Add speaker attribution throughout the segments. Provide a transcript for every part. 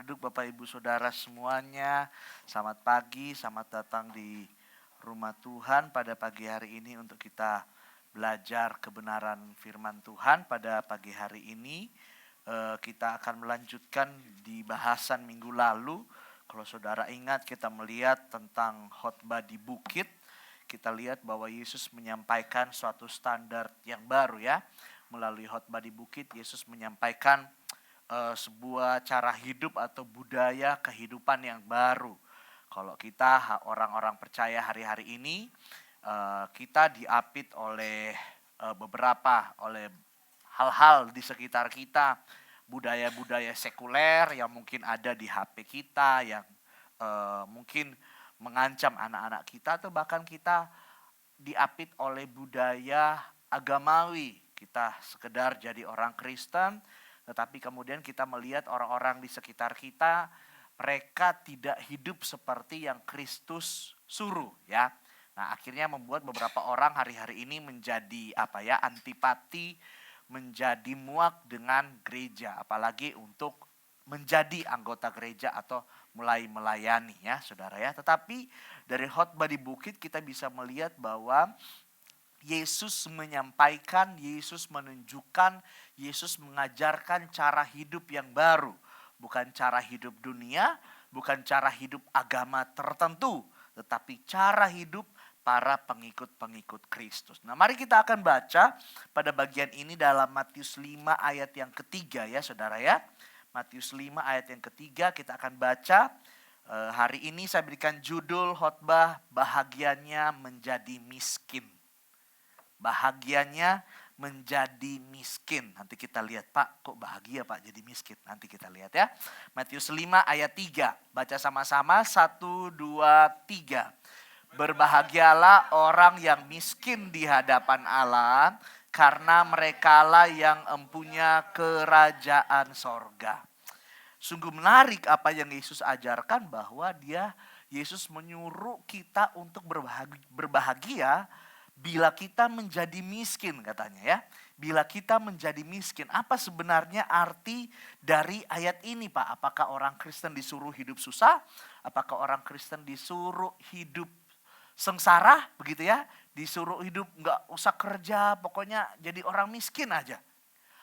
Speaker 1: Duduk Bapak Ibu Saudara semuanya, selamat pagi, selamat datang di rumah Tuhan pada pagi hari ini untuk kita belajar kebenaran firman Tuhan. Pada pagi hari ini kita akan melanjutkan di bahasan minggu lalu. Kalau saudara ingat, kita melihat tentang khotbah di bukit. Kita lihat bahwa Yesus menyampaikan suatu standar yang baru ya. Melalui khotbah di bukit, Yesus menyampaikan sebuah cara hidup atau budaya kehidupan yang baru. Kalau kita orang-orang percaya hari-hari ini, kita diapit oleh oleh hal-hal di sekitar kita, budaya-budaya sekuler yang mungkin ada di HP kita, yang mungkin mengancam anak-anak kita, atau bahkan kita diapit oleh budaya agamawi. Kita sekedar jadi orang Kristen, tetapi kemudian kita melihat orang-orang di sekitar kita, mereka tidak hidup seperti yang Kristus suruh ya. Nah, akhirnya membuat beberapa orang hari-hari ini menjadi antipati, menjadi muak dengan gereja, apalagi untuk menjadi anggota gereja atau mulai melayani ya, Saudara ya. Tetapi dari khotbah di bukit kita bisa melihat bahwa Yesus menyampaikan, Yesus menunjukkan, Yesus mengajarkan cara hidup yang baru. Bukan cara hidup dunia, bukan cara hidup agama tertentu, tetapi cara hidup para pengikut-pengikut Kristus. Nah, mari kita akan baca pada bagian ini dalam Matius 5 ayat yang ketiga ya, Saudara ya. Matius 5 ayat yang ketiga kita akan baca. Hari ini saya berikan judul khotbah, bahagianya menjadi miskin. Bahagianya menjadi miskin. Nanti kita lihat, Pak, kok bahagia Pak jadi miskin? Nanti kita lihat ya. Matius 5 ayat 3. Baca sama-sama, 1, 2, 3. Berbahagialah orang yang miskin di hadapan Allah, karena merekalah yang empunya kerajaan sorga. Sungguh menarik apa yang Yesus ajarkan, bahwa Yesus menyuruh kita untuk berbahagia bila kita menjadi miskin, katanya ya. Bila kita menjadi miskin, apa sebenarnya arti dari ayat ini, Pak? Apakah orang Kristen disuruh hidup susah? Apakah orang Kristen disuruh hidup sengsara, begitu ya? Disuruh hidup gak usah kerja, pokoknya jadi orang miskin aja.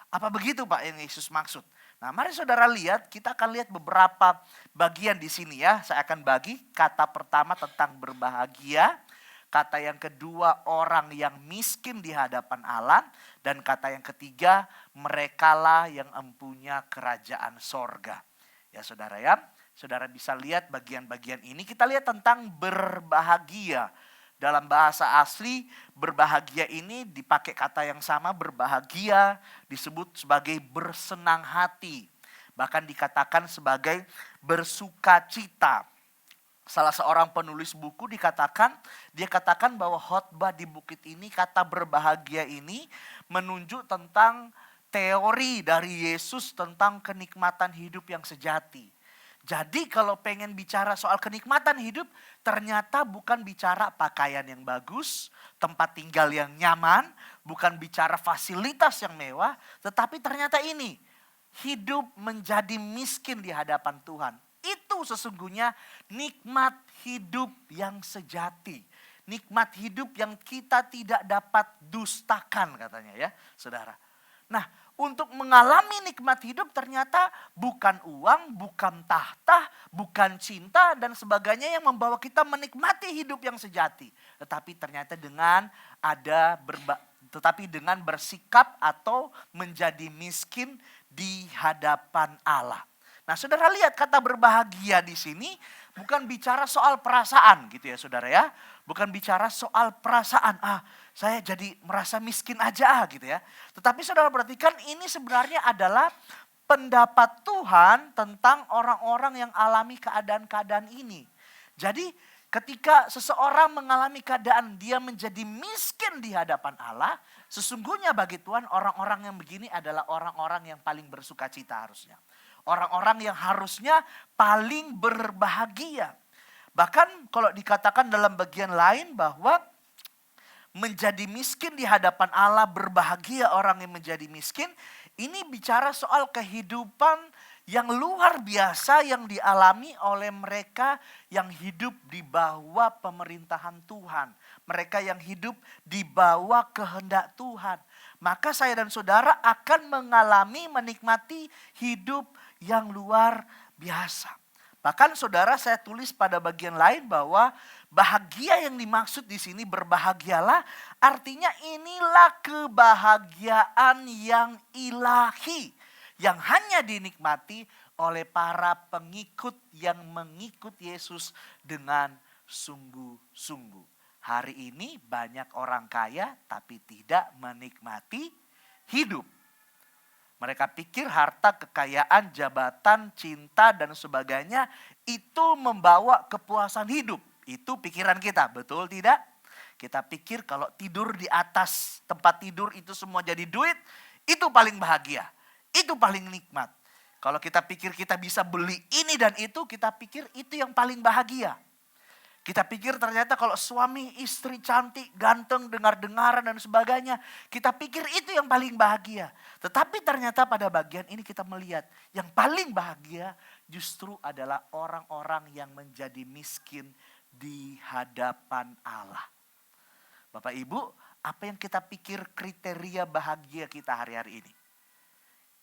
Speaker 1: Apa begitu, Pak, yang Yesus maksud? Nah, mari saudara lihat, kita akan lihat beberapa bagian di sini ya. Saya akan bagi kata pertama tentang berbahagia. Kata yang kedua, orang yang miskin di hadapan Allah. Dan kata yang ketiga, merekalah yang empunya kerajaan sorga. Ya saudara ya, saudara bisa lihat bagian-bagian ini. Kita lihat tentang berbahagia. Dalam bahasa asli, berbahagia ini dipakai kata yang sama, berbahagia disebut sebagai bersenang hati. Bahkan dikatakan sebagai bersukacita. Salah seorang penulis buku dia katakan bahwa khotbah di bukit ini, kata berbahagia ini menunjuk tentang teori dari Yesus tentang kenikmatan hidup yang sejati. Jadi kalau pengen bicara soal kenikmatan hidup, ternyata bukan bicara pakaian yang bagus, tempat tinggal yang nyaman, bukan bicara fasilitas yang mewah, tetapi ternyata ini, hidup menjadi miskin di hadapan Tuhan. Itu sesungguhnya nikmat hidup yang sejati. Nikmat hidup yang kita tidak dapat dustakan, katanya ya, saudara. Nah, untuk mengalami nikmat hidup ternyata bukan uang, bukan tahta, bukan cinta dan sebagainya yang membawa kita menikmati hidup yang sejati. Tetapi ternyata dengan bersikap atau menjadi miskin di hadapan Allah. Nah, saudara lihat kata berbahagia di sini bukan bicara soal perasaan gitu ya, saudara ya. Bukan bicara soal perasaan, saya jadi merasa miskin aja gitu ya. Tetapi saudara perhatikan, ini sebenarnya adalah pendapat Tuhan tentang orang-orang yang alami keadaan-keadaan ini. Jadi ketika seseorang mengalami keadaan dia menjadi miskin di hadapan Allah, sesungguhnya bagi Tuhan orang-orang yang begini adalah orang-orang yang paling bersukacita harusnya. Orang-orang yang harusnya paling berbahagia. Bahkan kalau dikatakan dalam bagian lain bahwa menjadi miskin di hadapan Allah, berbahagia orang yang menjadi miskin. Ini bicara soal kehidupan yang luar biasa yang dialami oleh mereka yang hidup di bawah pemerintahan Tuhan. Mereka yang hidup di bawah kehendak Tuhan. Maka saya dan saudara akan mengalami, menikmati hidup yang luar biasa. Bahkan saudara, saya tulis pada bagian lain bahwa bahagia yang dimaksud di sini, berbahagialah, artinya inilah kebahagiaan yang ilahi yang hanya dinikmati oleh para pengikut yang mengikut Yesus dengan sungguh-sungguh. Hari ini banyak orang kaya tapi tidak menikmati hidup. Mereka pikir harta, kekayaan, jabatan, cinta dan sebagainya itu membawa kepuasan hidup. Itu pikiran kita, betul tidak? Kita pikir kalau tidur di atas tempat tidur itu semua jadi duit, itu paling bahagia. Itu paling nikmat. Kalau kita pikir kita bisa beli ini dan itu, kita pikir itu yang paling bahagia. Kita pikir ternyata kalau suami istri cantik, ganteng, dengar-dengaran dan sebagainya, kita pikir itu yang paling bahagia. Tetapi ternyata pada bagian ini kita melihat yang paling bahagia justru adalah orang-orang yang menjadi miskin di hadapan Allah. Bapak Ibu, apa yang kita pikir kriteria bahagia kita hari-hari ini?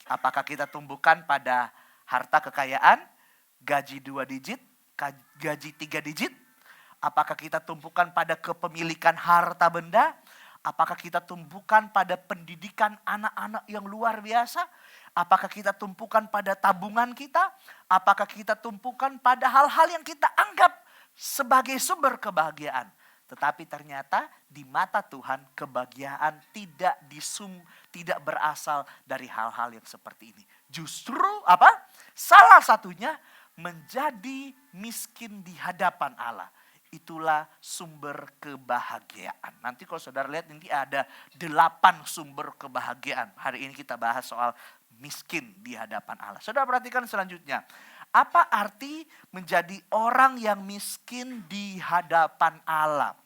Speaker 1: Apakah kita tumbuhkan pada harta kekayaan, gaji 2 digit, gaji 3 digit? Apakah kita tumpukan pada kepemilikan harta benda? Apakah kita tumpukan pada pendidikan anak-anak yang luar biasa? Apakah kita tumpukan pada tabungan kita? Apakah kita tumpukan pada hal-hal yang kita anggap sebagai sumber kebahagiaan? Tetapi ternyata di mata Tuhan kebahagiaan tidak berasal dari hal-hal yang seperti ini. Justru apa? Salah satunya menjadi miskin di hadapan Allah. Itulah sumber kebahagiaan. Nanti kalau saudara lihat nanti ada 8 sumber kebahagiaan. Hari ini kita bahas soal miskin di hadapan Allah. Saudara perhatikan selanjutnya. Apa arti menjadi orang yang miskin di hadapan Allah?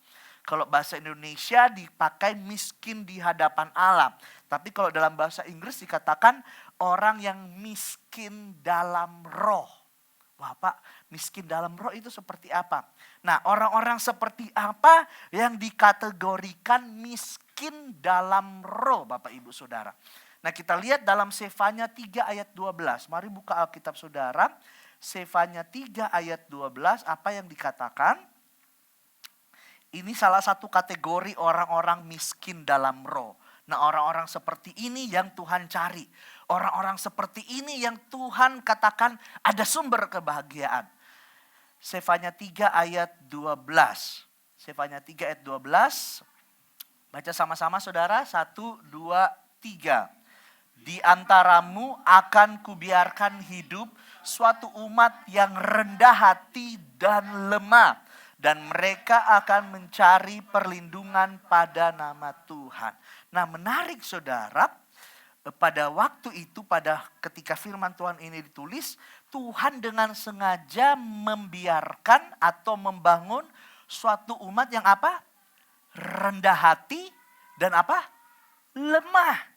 Speaker 1: Kalau bahasa Indonesia dipakai miskin di hadapan Allah. Tapi kalau dalam bahasa Inggris dikatakan orang yang miskin dalam roh. Wah Pak, miskin dalam roh itu seperti apa? Nah, orang-orang seperti apa yang dikategorikan miskin dalam roh Bapak Ibu Saudara? Nah, kita lihat dalam Sefanya 3 ayat 12. Mari buka Alkitab Saudara. Sefanya 3 ayat 12, apa yang dikatakan? Ini salah satu kategori orang-orang miskin dalam roh. Nah, orang-orang seperti ini yang Tuhan cari. Orang-orang seperti ini yang Tuhan katakan ada sumber kebahagiaan. Sefanya 3 ayat 12. Sefanya 3 ayat 12. Baca sama-sama saudara. 1, 2, 3. Di antaramu akan kubiarkan hidup suatu umat yang rendah hati dan lemah. Dan mereka akan mencari perlindungan pada nama Tuhan. Nah, menarik saudara, pada waktu itu, ketika firman Tuhan ini ditulis, Tuhan dengan sengaja membiarkan atau membangun suatu umat yang apa? Rendah hati dan apa? Lemah.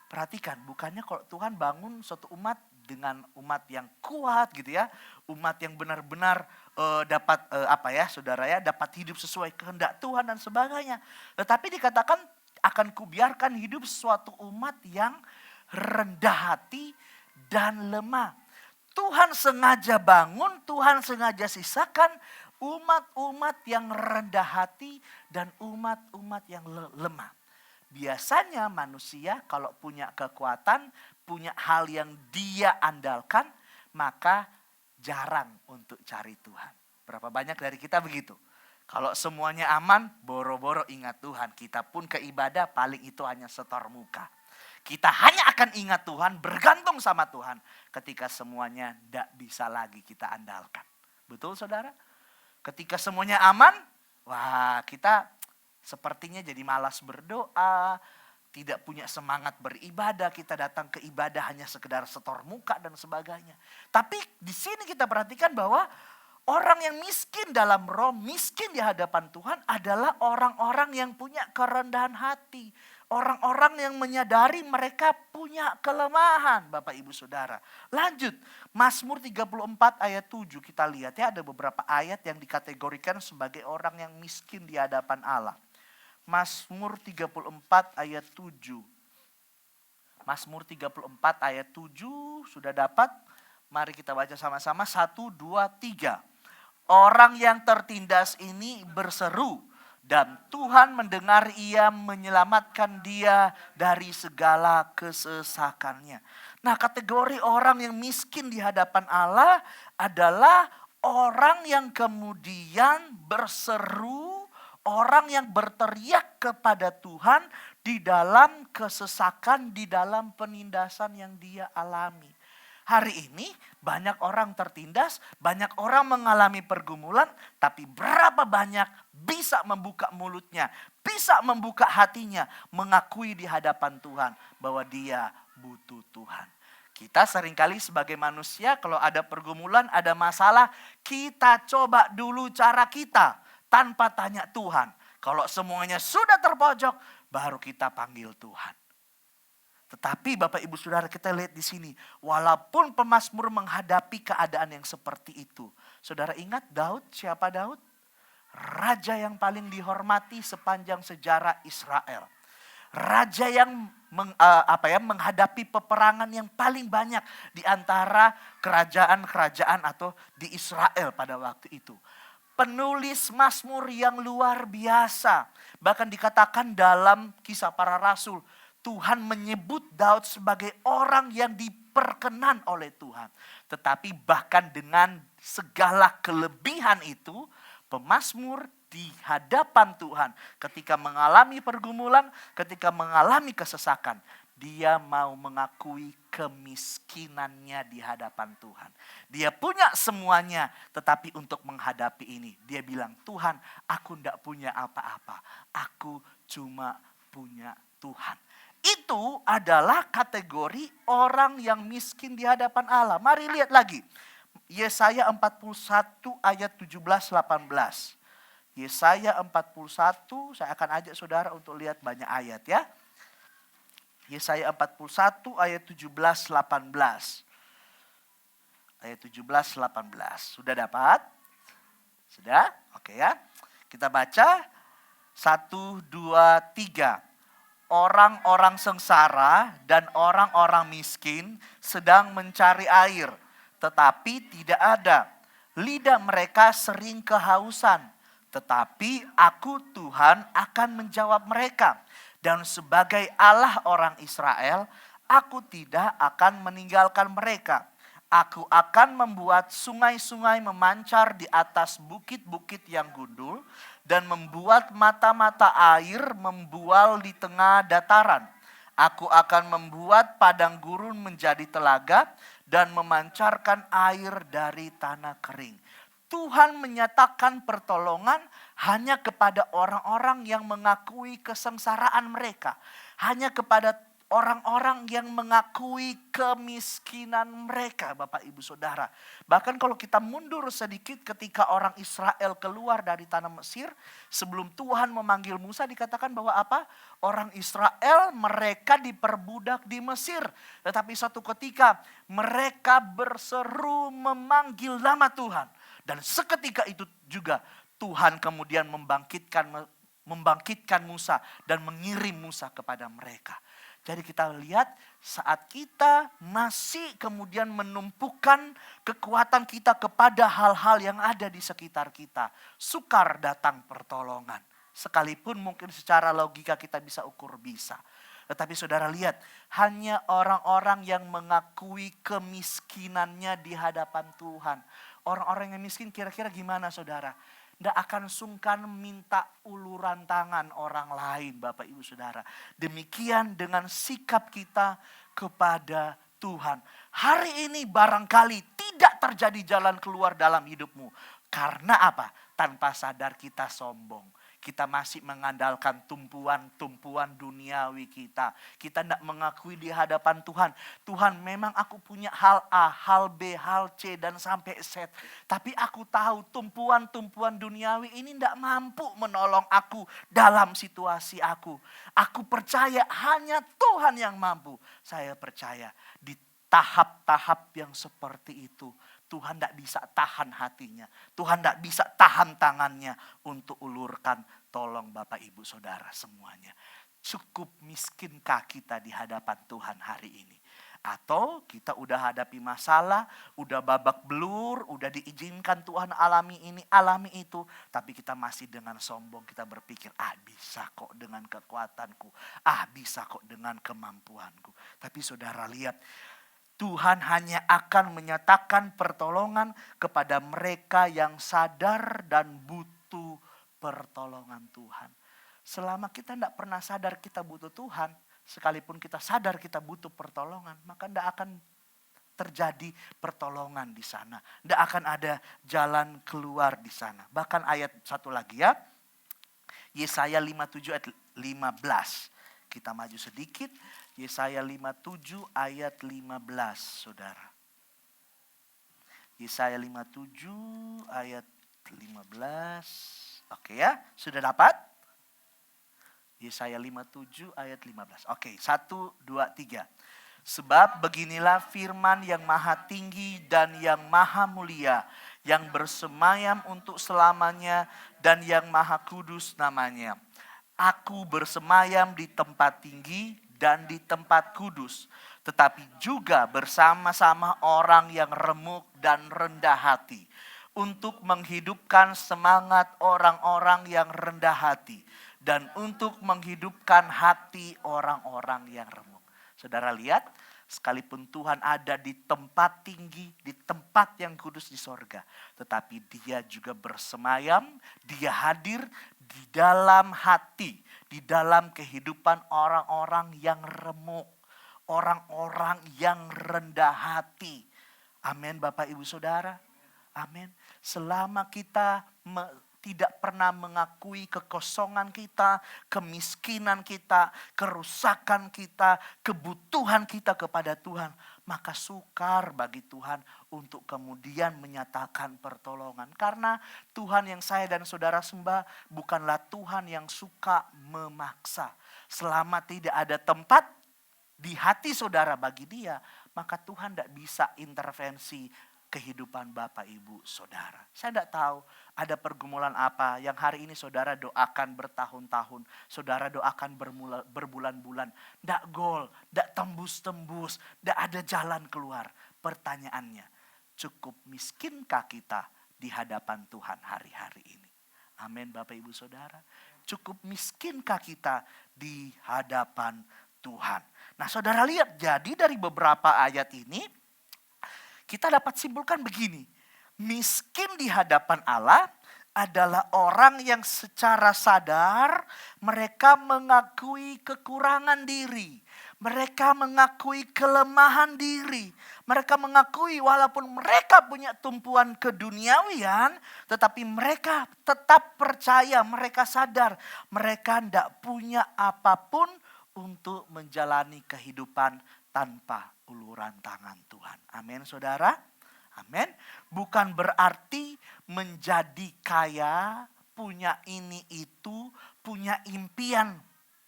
Speaker 1: Perhatikan, bukannya kalau Tuhan bangun suatu umat dengan umat yang kuat gitu ya, umat yang benar-benar dapat saudara ya, dapat hidup sesuai kehendak Tuhan dan sebagainya. Tetapi dikatakan akan kubiarkan hidup suatu umat yang rendah hati dan lemah. Tuhan sengaja bangun, Tuhan sengaja sisakan umat-umat yang rendah hati dan umat-umat yang lemah. Biasanya manusia kalau punya kekuatan, punya hal yang dia andalkan, maka jarang untuk cari Tuhan. Berapa banyak dari kita begitu? Kalau semuanya aman, boro-boro ingat Tuhan. Kita pun ke ibadah paling itu hanya setor muka. Kita hanya akan ingat Tuhan, bergantung sama Tuhan ketika semuanya tidak bisa lagi kita andalkan. Betul saudara? Ketika semuanya aman, wah kita sepertinya jadi malas berdoa, tidak punya semangat beribadah, kita datang ke ibadah hanya sekedar setor muka dan sebagainya. Tapi di sini kita perhatikan bahwa orang yang miskin dalam roh, miskin di hadapan Tuhan adalah orang-orang yang punya kerendahan hati. Orang-orang yang menyadari mereka punya kelemahan, Bapak Ibu Saudara. Lanjut, Mazmur 34 ayat 7 kita lihat ya, ada beberapa ayat yang dikategorikan sebagai orang yang miskin di hadapan Allah. Mazmur 34 ayat 7. Mazmur 34 ayat 7 sudah dapat? Mari kita baca sama-sama, 1, 2, 3. Orang yang tertindas ini berseru, dan Tuhan mendengar ia menyelamatkan dia dari segala kesesakannya. Nah, kategori orang yang miskin di hadapan Allah adalah orang yang kemudian berseru, orang yang berteriak kepada Tuhan di dalam kesesakan, di dalam penindasan yang dia alami. Hari ini banyak orang tertindas, banyak orang mengalami pergumulan, tapi berapa banyak bisa membuka mulutnya, bisa membuka hatinya, mengakui di hadapan Tuhan bahwa dia butuh Tuhan. Kita seringkali sebagai manusia kalau ada pergumulan, ada masalah, kita coba dulu cara kita tanpa tanya Tuhan. Kalau semuanya sudah terpojok, baru kita panggil Tuhan. Tetapi Bapak Ibu Saudara, kita lihat di sini, walaupun pemazmur menghadapi keadaan yang seperti itu. Saudara ingat Daud, siapa Daud? Raja yang paling dihormati sepanjang sejarah Israel. Raja yang menghadapi peperangan yang paling banyak di antara kerajaan-kerajaan atau di Israel pada waktu itu. Penulis Mazmur yang luar biasa. Bahkan dikatakan dalam Kisah Para Rasul, Tuhan menyebut Daud sebagai orang yang diperkenan oleh Tuhan. Tetapi bahkan dengan segala kelebihan itu, pemazmur di hadapan Tuhan ketika mengalami pergumulan, ketika mengalami kesesakan, dia mau mengakui kemiskinannya di hadapan Tuhan. Dia punya semuanya, tetapi untuk menghadapi ini, dia bilang, Tuhan, aku tidak punya apa-apa. Aku cuma punya Tuhan. Itu adalah kategori orang yang miskin di hadapan Allah. Mari lihat lagi. Yesaya 41 ayat 17-18. Yesaya 41, saya akan ajak saudara untuk lihat banyak ayat ya. Yesaya 41 ayat 17-18. Ayat 17-18. Sudah dapat? Sudah? Oke ya. Kita baca 1, 2, 3. Orang-orang sengsara dan orang-orang miskin sedang mencari air, tetapi tidak ada. Lidah mereka sering kehausan, tetapi aku Tuhan akan menjawab mereka. Dan sebagai Allah orang Israel, aku tidak akan meninggalkan mereka. Aku akan membuat sungai-sungai memancar di atas bukit-bukit yang gundul dan membuat mata-mata air membual di tengah dataran. Aku akan membuat padang gurun menjadi telaga dan memancarkan air dari tanah kering. Tuhan menyatakan pertolongan hanya kepada orang-orang yang mengakui kesengsaraan mereka. Hanya kepada orang-orang yang mengakui kemiskinan mereka, Bapak Ibu Saudara. Bahkan kalau kita mundur sedikit ketika orang Israel keluar dari tanah Mesir, sebelum Tuhan memanggil Musa dikatakan bahwa apa? Orang Israel mereka diperbudak di Mesir. Tetapi suatu ketika mereka berseru memanggil nama Tuhan. Dan seketika itu juga Tuhan kemudian membangkitkan Musa dan mengirim Musa kepada mereka. Jadi kita lihat saat kita masih kemudian menumpukan kekuatan kita kepada hal-hal yang ada di sekitar kita. Sukar datang pertolongan. Sekalipun mungkin secara logika kita bisa ukur bisa. Tetapi saudara lihat, hanya orang-orang yang mengakui kemiskinannya di hadapan Tuhan. Orang-orang yang miskin kira-kira gimana saudara? Tidak akan sungkan minta uluran tangan orang lain Bapak Ibu Saudara. Demikian dengan sikap kita kepada Tuhan. Hari ini barangkali tidak terjadi jalan keluar dalam hidupmu. Karena apa? Tanpa sadar kita sombong. Kita masih mengandalkan tumpuan-tumpuan duniawi kita. Kita tidak mengakui di hadapan Tuhan. Tuhan, memang aku punya hal A, hal B, hal C dan sampai Z. Tapi aku tahu tumpuan-tumpuan duniawi ini tidak mampu menolong aku dalam situasi aku. Aku percaya hanya Tuhan yang mampu. Saya percaya di tahap-tahap yang seperti itu, Tuhan tidak bisa tahan hatinya. Tuhan tidak bisa tahan tangannya untuk ulurkan. Tolong Bapak Ibu Saudara semuanya. Cukup miskinkah kita di hadapan Tuhan hari ini? Atau kita udah hadapi masalah, udah babak belur, udah diizinkan Tuhan alami ini, alami itu. Tapi kita masih dengan sombong, kita berpikir, bisa kok dengan kekuatanku. Bisa kok dengan kemampuanku. Tapi saudara lihat, Tuhan hanya akan menyatakan pertolongan kepada mereka yang sadar dan butuh pertolongan Tuhan. Selama kita tidak pernah sadar kita butuh Tuhan, sekalipun kita sadar kita butuh pertolongan, maka tidak akan terjadi pertolongan di sana. Tidak akan ada jalan keluar di sana. Bahkan ayat satu lagi ya, Yesaya 57 ayat 15. Kita maju sedikit. Yesaya 57 ayat 15, saudara. Yesaya 57 ayat 15. Oke ya, sudah dapat? Yesaya 57 ayat 15. Oke, 1, 2, 3. Sebab beginilah firman yang maha tinggi dan yang maha mulia, yang bersemayam untuk selamanya dan yang maha kudus namanya. Aku bersemayam di tempat tinggi dan di tempat kudus, tetapi juga bersama-sama orang yang remuk dan rendah hati, untuk menghidupkan semangat orang-orang yang rendah hati, dan untuk menghidupkan hati orang-orang yang remuk. Saudara lihat, sekalipun Tuhan ada di tempat tinggi, di tempat yang kudus di sorga, tetapi Dia juga bersemayam, Dia hadir di dalam hati, di dalam kehidupan orang-orang yang remuk, orang-orang yang rendah hati. Amin Bapak Ibu Saudara. Amin. Selama kita tidak pernah mengakui kekosongan kita, kemiskinan kita, kerusakan kita, kebutuhan kita kepada Tuhan, maka sukar bagi Tuhan untuk kemudian menyatakan pertolongan. Karena Tuhan yang saya dan saudara sembah bukanlah Tuhan yang suka memaksa. Selama tidak ada tempat di hati saudara bagi Dia, maka Tuhan tidak bisa intervensi kehidupan Bapak Ibu Saudara. Saya tidak tahu ada pergumulan apa yang hari ini saudara doakan bertahun-tahun. Saudara doakan berbulan-bulan. Tidak gol, tidak tembus-tembus, tidak ada jalan keluar. Pertanyaannya, cukup miskinkah kita di hadapan Tuhan hari-hari ini? Amin Bapak Ibu Saudara. Cukup miskinkah kita di hadapan Tuhan? Nah saudara lihat, jadi dari beberapa ayat ini kita dapat simpulkan begini. Miskin di hadapan Allah adalah orang yang secara sadar mereka mengakui kekurangan diri. Mereka mengakui kelemahan diri. Mereka mengakui walaupun mereka punya tumpuan keduniawian, tetapi mereka tetap percaya, mereka sadar mereka tidak punya apapun untuk menjalani kehidupan tanpa uluran tangan Tuhan. Amin saudara. Amin. Bukan berarti menjadi kaya, punya ini itu, punya impian,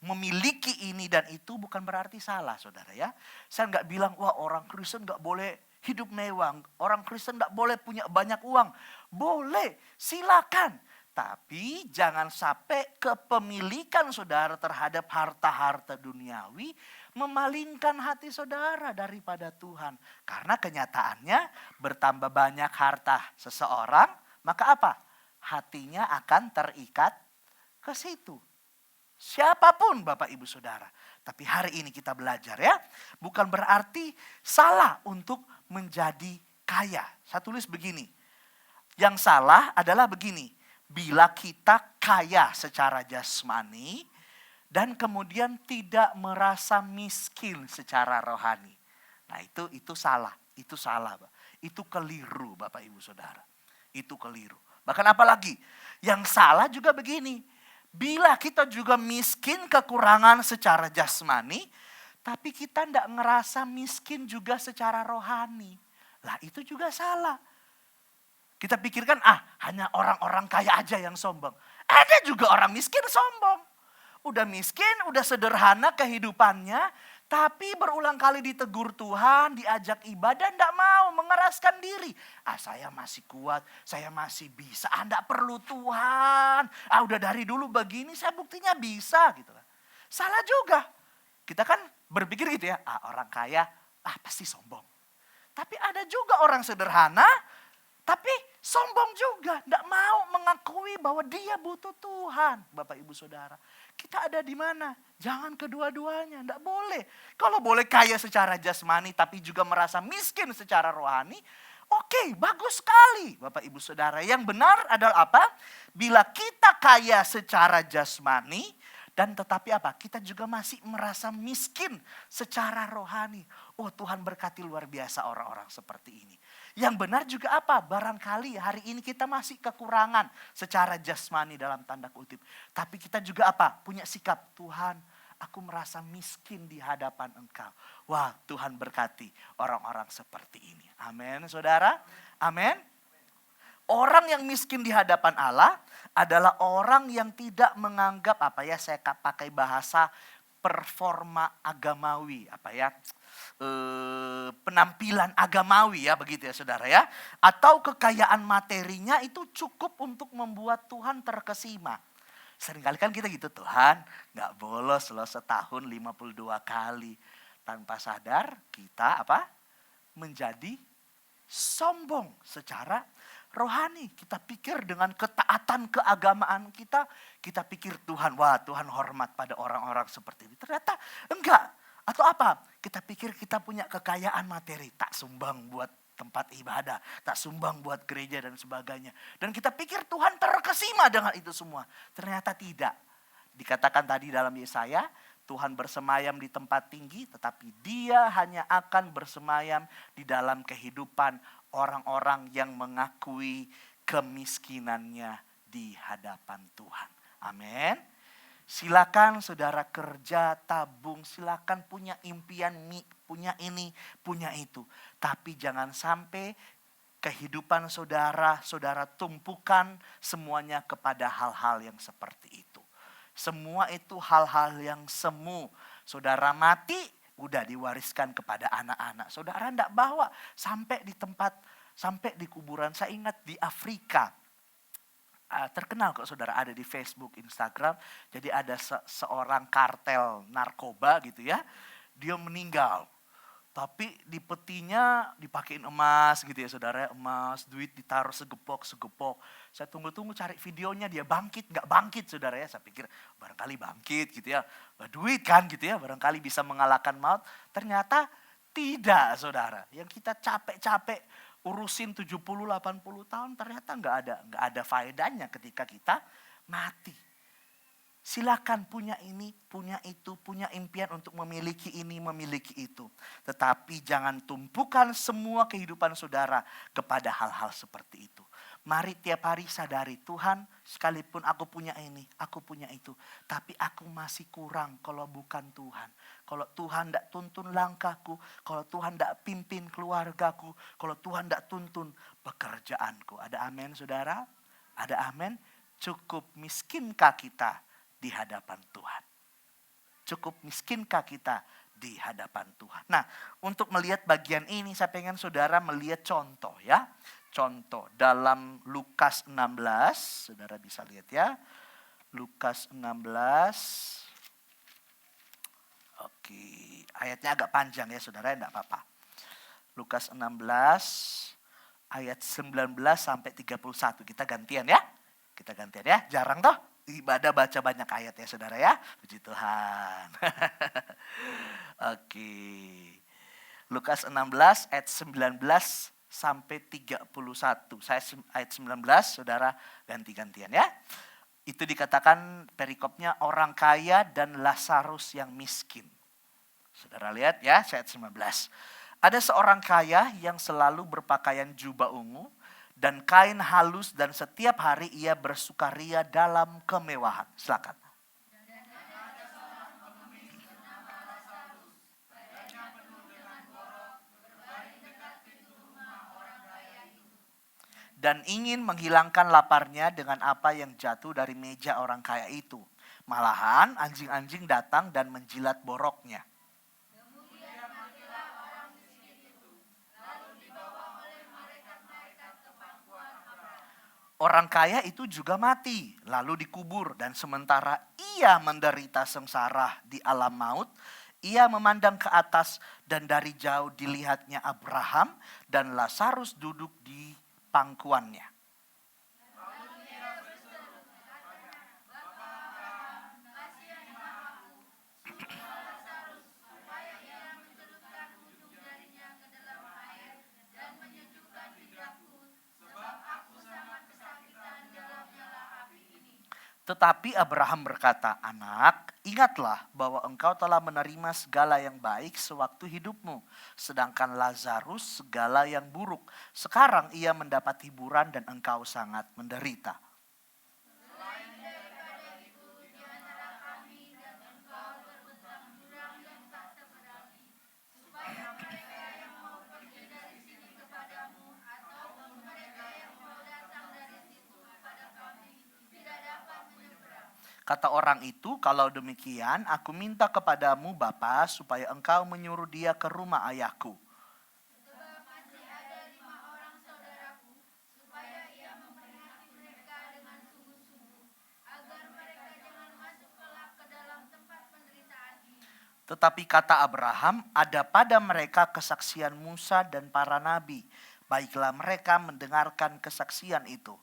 Speaker 1: memiliki ini dan itu bukan berarti salah saudara ya. Saya nggak bilang wah orang Kristen nggak boleh hidup mewah. Orang Kristen nggak boleh punya banyak uang. Boleh, silakan. Tapi jangan sampai kepemilikan saudara terhadap harta-harta duniawi memalingkan hati saudara daripada Tuhan. Karena kenyataannya bertambah banyak harta seseorang, maka apa? Hatinya akan terikat ke situ. Siapapun Bapak Ibu Saudara. Tapi hari ini kita belajar ya. Bukan berarti salah untuk menjadi kaya. Saya tulis begini. Yang salah adalah begini. Bila kita kaya secara jasmani dan kemudian tidak merasa miskin secara rohani. Nah itu salah, itu salah. Itu keliru Bapak Ibu Saudara. Itu keliru. Bahkan apalagi yang salah juga begini. Bila kita juga miskin kekurangan secara jasmani, tapi kita tidak ngerasa miskin juga secara rohani. Lah itu juga salah. Kita pikirkan hanya orang-orang kaya aja yang sombong. Ada juga orang miskin sombong. Udah miskin, udah sederhana kehidupannya, tapi berulang kali ditegur Tuhan, diajak ibadah, tidak mau mengeraskan diri. Saya masih kuat, saya masih bisa. Tidak perlu Tuhan. Udah dari dulu begini, saya buktinya bisa gitu kan. Salah juga. Kita kan berpikir gitu ya, orang kaya pasti sombong. Tapi ada juga orang sederhana, tapi sombong juga. Tidak mau mengakui bahwa dia butuh Tuhan. Bapak Ibu Saudara. Kita ada di mana? Jangan kedua-duanya. Tidak boleh. Kalau boleh kaya secara jasmani tapi juga merasa miskin secara rohani. Oke, bagus sekali Bapak Ibu Saudara. Yang benar adalah apa? Bila kita kaya secara jasmani. Dan tetapi apa? Kita juga masih merasa miskin secara rohani. Oh, Tuhan berkati luar biasa orang-orang seperti ini. Yang benar juga apa? Barangkali hari ini kita masih kekurangan secara jasmani dalam tanda kutip. Tapi kita juga apa? Punya sikap, Tuhan, aku merasa miskin di hadapan Engkau. Wah, Tuhan berkati orang-orang seperti ini. Amin, saudara. Amin. Orang yang miskin di hadapan Allah adalah orang yang tidak menganggap saya pakai bahasa performa agamawi, penampilan agamawi ya begitu ya saudara ya. Atau kekayaan materinya itu cukup untuk membuat Tuhan terkesima. Seringkali kan kita gitu, Tuhan gak bolos loh setahun 52 kali. Tanpa sadar kita menjadi sombong secara rohani. Kita pikir dengan ketaatan keagamaan kita pikir Tuhan hormat pada orang-orang seperti ini. Ternyata enggak. Atau kita pikir kita punya kekayaan materi, tak sumbang buat tempat ibadah, tak sumbang buat gereja dan sebagainya. Dan kita pikir Tuhan terkesima dengan itu semua. Ternyata tidak. Dikatakan tadi dalam Yesaya, Tuhan bersemayam di tempat tinggi, tetapi Dia hanya akan bersemayam di dalam kehidupan orang-orang yang mengakui kemiskinannya di hadapan Tuhan. Amin. Silakan saudara kerja, tabung, silakan punya impian, punya ini, punya itu. Tapi jangan sampai kehidupan saudara tumpukan semuanya kepada hal-hal yang seperti itu. Semua itu hal-hal yang semu. Saudara mati, udah diwariskan kepada anak-anak. Saudara tidak bawa sampai di kuburan. Saya ingat di Afrika. Terkenal kok saudara, ada di Facebook, Instagram. Jadi ada seorang kartel narkoba gitu ya. Dia meninggal. Tapi di petinya dipakein emas gitu ya saudara. Emas, duit ditaruh segepok. Saya tunggu-tunggu cari videonya, dia bangkit, gak bangkit saudara ya. Saya pikir barangkali bangkit gitu ya. Duit kan gitu ya, barangkali bisa mengalahkan maut. Ternyata tidak saudara. Yang kita capek-capek urusin 70-80 tahun ternyata gak ada faedahnya ketika kita mati. Silakan punya ini, punya itu, punya impian untuk memiliki ini, memiliki itu. Tetapi jangan tumpukan semua kehidupan saudara kepada hal-hal seperti itu. Mari tiap hari sadari, Tuhan sekalipun aku punya ini, aku punya itu. Tapi aku masih kurang kalau bukan Tuhan. Kalau Tuhan tidak tuntun langkahku, kalau Tuhan tidak pimpin keluargaku, kalau Tuhan tidak tuntun pekerjaanku. Ada amin saudara? Ada amin? Cukup miskinkah kita di hadapan Tuhan? Cukup miskinkah kita di hadapan Tuhan? Nah, untuk melihat bagian ini saya pengen saudara melihat contoh ya. Contoh dalam Lukas 16, saudara bisa lihat ya. Lukas 16. Oke, ayatnya agak panjang ya saudara, enggak apa-apa. Lukas 16 ayat 19 sampai 31. Kita gantian ya. Jarang toh ibadah baca banyak ayat ya saudara ya. Puji Tuhan. Oke. Lukas 16 ayat 19 sampai 31. Saya ayat 19, saudara ganti-gantian ya. Itu dikatakan perikopnya orang kaya dan Lazarus yang miskin. Saudara lihat ya, ayat 19. Ada seorang kaya yang selalu berpakaian jubah ungu dan kain halus dan setiap hari ia bersukaria dalam kemewahan. Silakan. Dan ingin menghilangkan laparnya dengan apa yang jatuh dari meja orang kaya itu. Malahan anjing-anjing datang dan menjilat boroknya. Orang kaya itu juga mati, lalu dikubur, dan sementara ia menderita sengsara di alam maut, ia memandang ke atas dan dari jauh dilihatnya Abraham dan Lazarus duduk di pangkuannya. Tetapi Abraham berkata, "Anak, ingatlah bahwa engkau telah menerima segala yang baik sewaktu hidupmu, sedangkan Lazarus segala yang buruk. Sekarang ia mendapat hiburan dan engkau sangat menderita." Kata orang itu, "Kalau demikian, aku minta kepadamu Bapa, supaya engkau menyuruh dia ke rumah ayahku. Tetapi kata Abraham, ada pada mereka kesaksian Musa dan para nabi. Baiklah mereka mendengarkan kesaksian itu."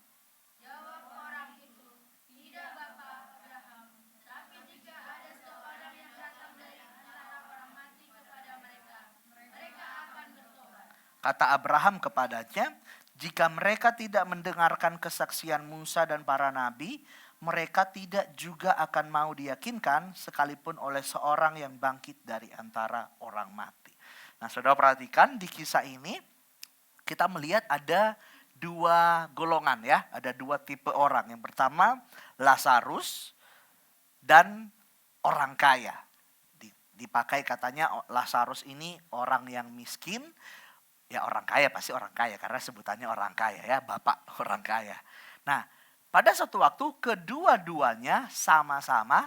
Speaker 1: Kata Abraham kepadanya, "Jika mereka tidak mendengarkan kesaksian Musa dan para nabi, mereka tidak juga akan mau diyakinkan sekalipun oleh seorang yang bangkit dari antara orang mati." Nah, saudara perhatikan di kisah ini kita melihat ada dua golongan ya, ada dua tipe orang. Yang pertama Lazarus dan orang kaya. Dipakai katanya Lazarus ini orang yang miskin. Ya orang kaya pasti orang kaya karena sebutannya orang kaya ya, bapak orang kaya. Nah, pada suatu waktu kedua-duanya sama-sama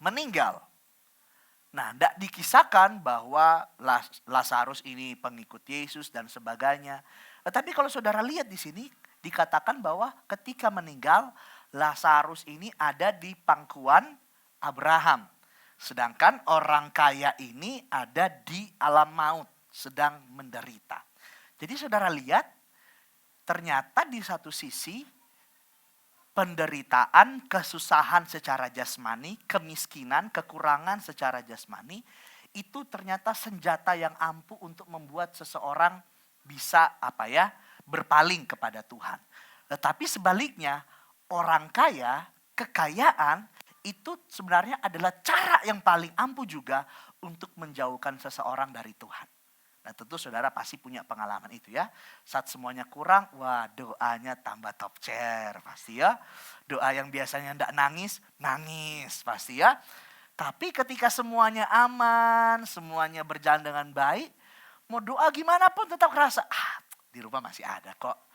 Speaker 1: meninggal. Nah, tidak dikisahkan bahwa Lazarus ini pengikut Yesus dan sebagainya. Tetapi kalau saudara lihat di sini dikatakan bahwa ketika meninggal Lazarus ini ada di pangkuan Abraham. Sedangkan orang kaya ini ada di alam maut, sedang menderita. Jadi saudara lihat, ternyata di satu sisi penderitaan, kesusahan secara jasmani, kemiskinan, kekurangan secara jasmani, itu ternyata senjata yang ampuh untuk membuat seseorang bisa berpaling kepada Tuhan. Tetapi sebaliknya, orang kaya, kekayaan itu sebenarnya adalah cara yang paling ampuh juga untuk menjauhkan seseorang dari Tuhan. Nah, tentu saudara pasti punya pengalaman itu ya. Saat semuanya kurang, wah doanya tambah top chair pasti ya. Doa yang biasanya tidak nangis, nangis pasti ya. Tapi ketika semuanya aman, semuanya berjalan dengan baik, mau doa gimana pun tetap kerasa, di rumah masih ada kok.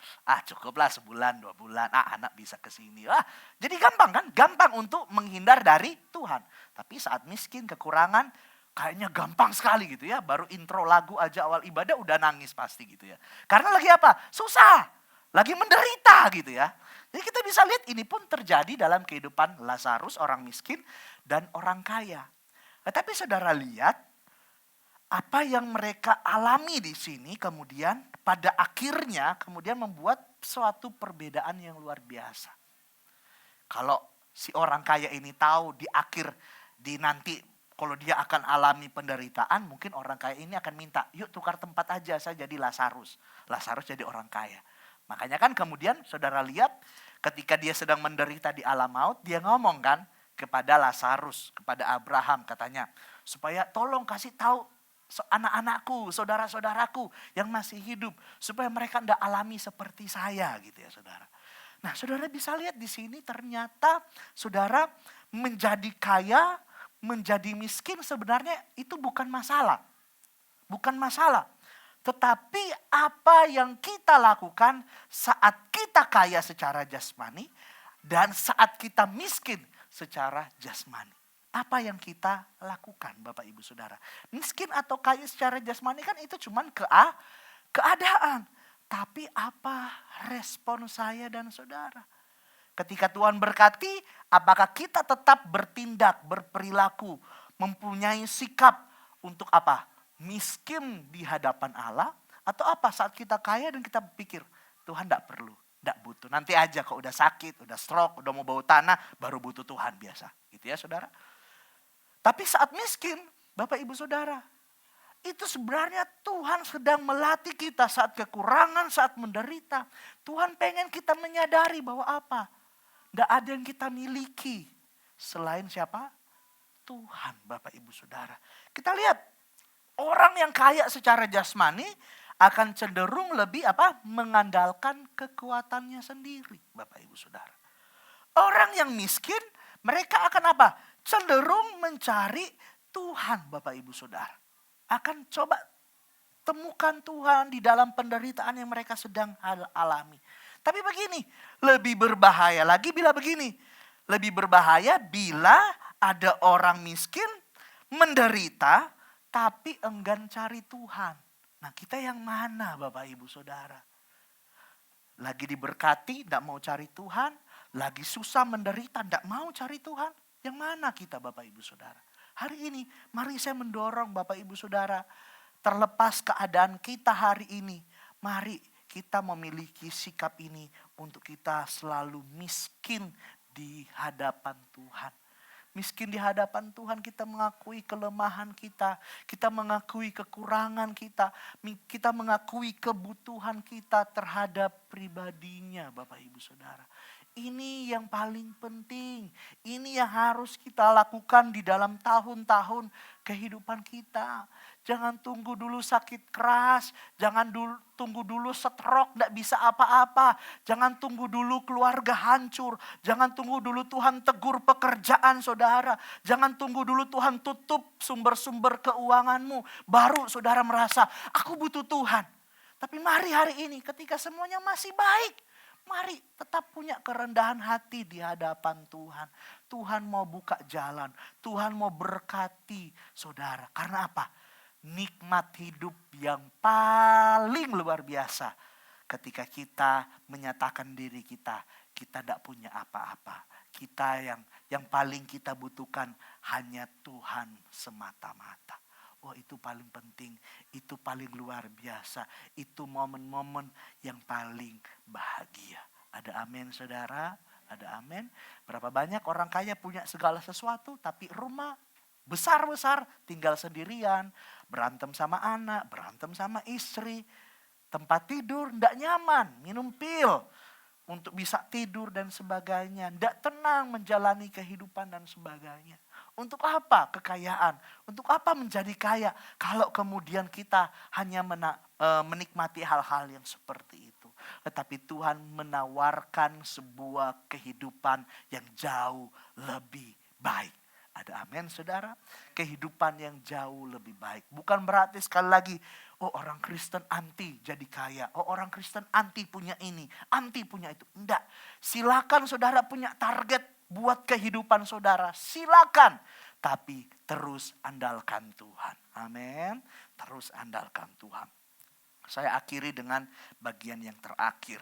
Speaker 1: Cukuplah sebulan, 2 bulan, anak bisa ke sini. Jadi gampang kan? Gampang untuk menghindar dari Tuhan. Tapi saat miskin, kekurangan, kayaknya gampang sekali gitu ya. Baru intro lagu aja awal ibadah udah nangis pasti gitu ya. Karena lagi apa? Susah. Lagi menderita gitu ya. Jadi kita bisa lihat ini pun terjadi dalam kehidupan Lazarus, orang miskin dan orang kaya. Tapi saudara lihat apa yang mereka alami di sini kemudian pada akhirnya kemudian membuat suatu perbedaan yang luar biasa. Kalau si orang kaya ini tahu di akhir nanti kalau dia akan alami penderitaan, mungkin orang kaya ini akan minta, "Yuk tukar tempat aja, saya jadi Lazarus." Lazarus jadi orang kaya. Makanya kan kemudian saudara lihat ketika dia sedang menderita di alam maut, dia ngomong kan kepada Lazarus, kepada Abraham katanya, supaya tolong kasih tahu anak-anakku, saudara-saudaraku yang masih hidup. Supaya mereka tidak alami seperti saya gitu ya saudara. Nah saudara bisa lihat di sini ternyata saudara menjadi kaya, menjadi miskin sebenarnya itu bukan masalah. Bukan masalah. Tetapi apa yang kita lakukan saat kita kaya secara jasmani dan saat kita miskin secara jasmani. Apa yang kita lakukan Bapak Ibu Saudara. Miskin atau kaya secara jasmani kan itu cuman keadaan. Tapi apa respon saya dan saudara? Ketika Tuhan berkati, apakah kita tetap bertindak, berperilaku, mempunyai sikap untuk apa? Miskin di hadapan Allah. Atau apa saat kita kaya dan kita pikir, Tuhan tidak perlu, tidak butuh. Nanti aja kalau udah sakit, udah stroke, udah mau bau tanah, baru butuh Tuhan biasa. Gitu ya saudara. Tapi saat miskin, Bapak Ibu Saudara, itu sebenarnya Tuhan sedang melatih kita saat kekurangan, saat menderita. Tuhan pengen kita menyadari bahwa apa? Tidak ada yang kita miliki selain siapa? Tuhan Bapak Ibu Saudara. Kita lihat, orang yang kaya secara jasmani akan cenderung lebih apa? Mengandalkan kekuatannya sendiri Bapak Ibu Saudara. Orang yang miskin, mereka akan apa? Cenderung mencari Tuhan Bapak Ibu Saudara. Akan coba temukan Tuhan di dalam penderitaan yang mereka sedang alami. Tapi begini, lebih berbahaya lagi bila begini. Lebih berbahaya bila ada orang miskin menderita tapi enggan cari Tuhan. Nah kita yang mana Bapak Ibu Saudara? Lagi diberkati tidak mau cari Tuhan. Lagi susah menderita tidak mau cari Tuhan. Yang mana kita Bapak Ibu Saudara? Hari ini mari saya mendorong Bapak Ibu Saudara. Terlepas keadaan kita hari ini. Mari kita memiliki sikap ini untuk kita selalu miskin di hadapan Tuhan. Miskin di hadapan Tuhan kita mengakui kelemahan kita. Kita mengakui kekurangan kita. Kita mengakui kebutuhan kita terhadap pribadinya Bapak Ibu Saudara. Ini yang paling penting. Ini yang harus kita lakukan di dalam tahun-tahun kehidupan kita. Jangan tunggu dulu sakit keras. Jangan tunggu dulu stroke, tidak bisa apa-apa. Jangan tunggu dulu keluarga hancur. Jangan tunggu dulu Tuhan tegur pekerjaan saudara. Jangan tunggu dulu Tuhan tutup sumber-sumber keuanganmu. Baru saudara merasa, aku butuh Tuhan. Tapi mari hari ini ketika semuanya masih baik. Mari tetap punya kerendahan hati di hadapan Tuhan. Tuhan mau buka jalan. Tuhan mau berkati saudara. Karena apa? Nikmat hidup yang paling luar biasa. Ketika kita menyatakan diri kita tidak punya apa-apa. Kita yang paling kita butuhkan hanya Tuhan semata-mata. Oh itu paling penting, itu paling luar biasa. Itu momen-momen yang paling bahagia. Ada amin saudara? Ada amin? Berapa banyak orang kaya punya segala sesuatu tapi rumah besar-besar tinggal sendirian. Berantem sama anak, berantem sama istri. Tempat tidur tidak nyaman, minum pil untuk bisa tidur dan sebagainya. Tidak tenang menjalani kehidupan dan sebagainya. Untuk apa kekayaan? Untuk apa menjadi kaya? Kalau kemudian kita hanya menikmati hal-hal yang seperti itu. Tetapi Tuhan menawarkan sebuah kehidupan yang jauh lebih baik. Ada amin saudara? Kehidupan yang jauh lebih baik. Bukan berarti sekali lagi, oh orang Kristen anti jadi kaya. Oh orang Kristen anti punya ini, anti punya itu. Enggak. Silakan saudara punya target buat kehidupan saudara. Silakan. Tapi terus andalkan Tuhan. Amin. Terus andalkan Tuhan. Saya akhiri dengan bagian yang terakhir.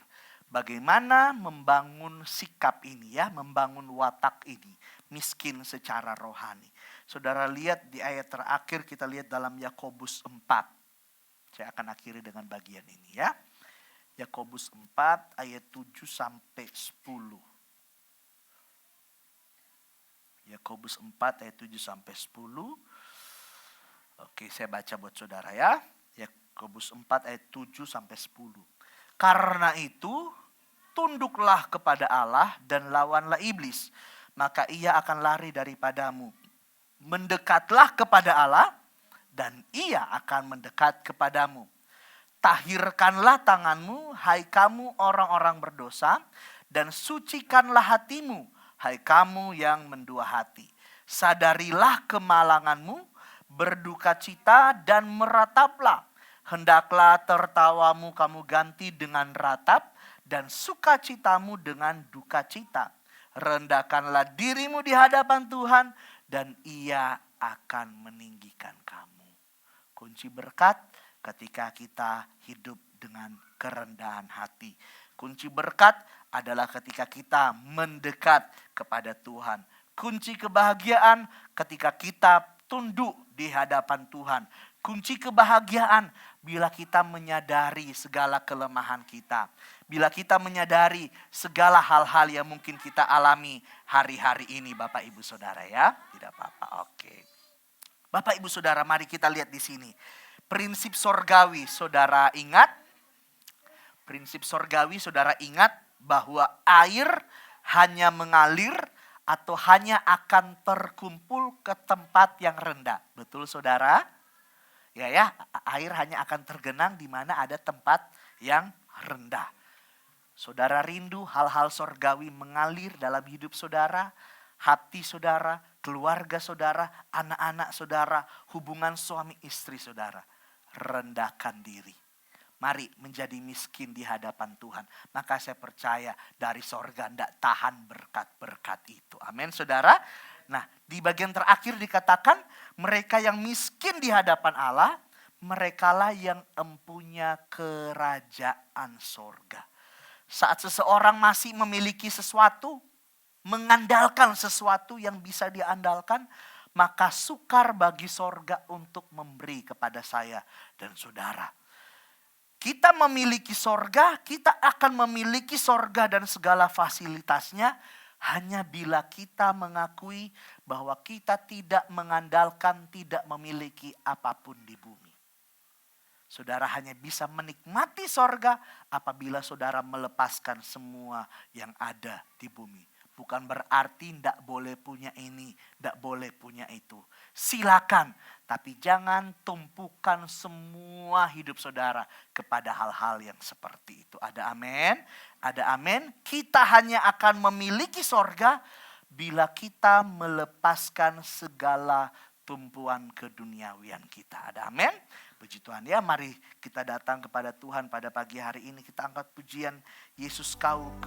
Speaker 1: Bagaimana membangun sikap ini ya, membangun watak ini. Miskin secara rohani. Saudara lihat di ayat terakhir, kita lihat dalam Yakobus 4. Saya akan akhiri dengan bagian ini ya. Yakobus 4 ayat 7 sampai 10. Yakobus 4 ayat 7 sampai 10. Oke, saya baca buat saudara ya. Yakobus 4 ayat 7 sampai 10. Karena itu, tunduklah kepada Allah dan lawanlah iblis, maka ia akan lari daripadamu. Mendekatlah kepada Allah dan ia akan mendekat kepadamu. Tahirkanlah tanganmu, hai kamu orang-orang berdosa, dan sucikanlah hatimu, hai kamu yang mendua hati. Sadarilah kemalanganmu, berduka cita dan merataplah. Hendaklah tertawamu kamu ganti dengan ratap, dan sukacitamu dengan duka cita. Rendahkanlah dirimu di hadapan Tuhan, dan ia akan meninggikan kamu. Kunci berkat ketika kita hidup dengan kerendahan hati. Kunci berkat adalah ketika kita mendekat kepada Tuhan. Kunci kebahagiaan ketika kita tunduk di hadapan Tuhan. Kunci kebahagiaan bila kita menyadari segala kelemahan kita. Bila kita menyadari segala hal-hal yang mungkin kita alami hari-hari ini, Bapak Ibu Saudara ya. Tidak apa-apa, oke. Bapak Ibu Saudara, mari kita lihat di sini. Prinsip sorgawi, saudara ingat? Prinsip sorgawi, saudara ingat bahwa air hanya mengalir atau hanya akan terkumpul ke tempat yang rendah. Betul saudara? Ya, air hanya akan tergenang di mana ada tempat yang rendah. Saudara rindu hal-hal sorgawi mengalir dalam hidup saudara, hati saudara, keluarga saudara, anak-anak saudara, hubungan suami istri saudara. Rendahkan diri. Mari menjadi miskin di hadapan Tuhan. Maka saya percaya dari sorga tidak tahan berkat-berkat itu. Amin saudara. Nah di bagian terakhir dikatakan mereka yang miskin di hadapan Allah, merekalah yang empunya kerajaan sorga. Saat seseorang masih memiliki sesuatu, mengandalkan sesuatu yang bisa diandalkan, maka sukar bagi sorga untuk memberi kepada saya dan saudara. Kita memiliki sorga, kita akan memiliki sorga dan segala fasilitasnya hanya bila kita mengakui bahwa kita tidak mengandalkan, tidak memiliki apapun di bumi. Saudara hanya bisa menikmati sorga apabila saudara melepaskan semua yang ada di bumi. Bukan berarti tidak boleh punya ini, tidak boleh punya itu. Silakan, tapi jangan tumpukan semua hidup saudara kepada hal-hal yang seperti itu. Ada amin? Ada amin? Kita hanya akan memiliki sorga bila kita melepaskan segala tumpuan keduniawian kita. Ada amin? Puji Tuhan ya, mari kita datang kepada Tuhan pada pagi hari ini. Kita angkat pujian Yesus kau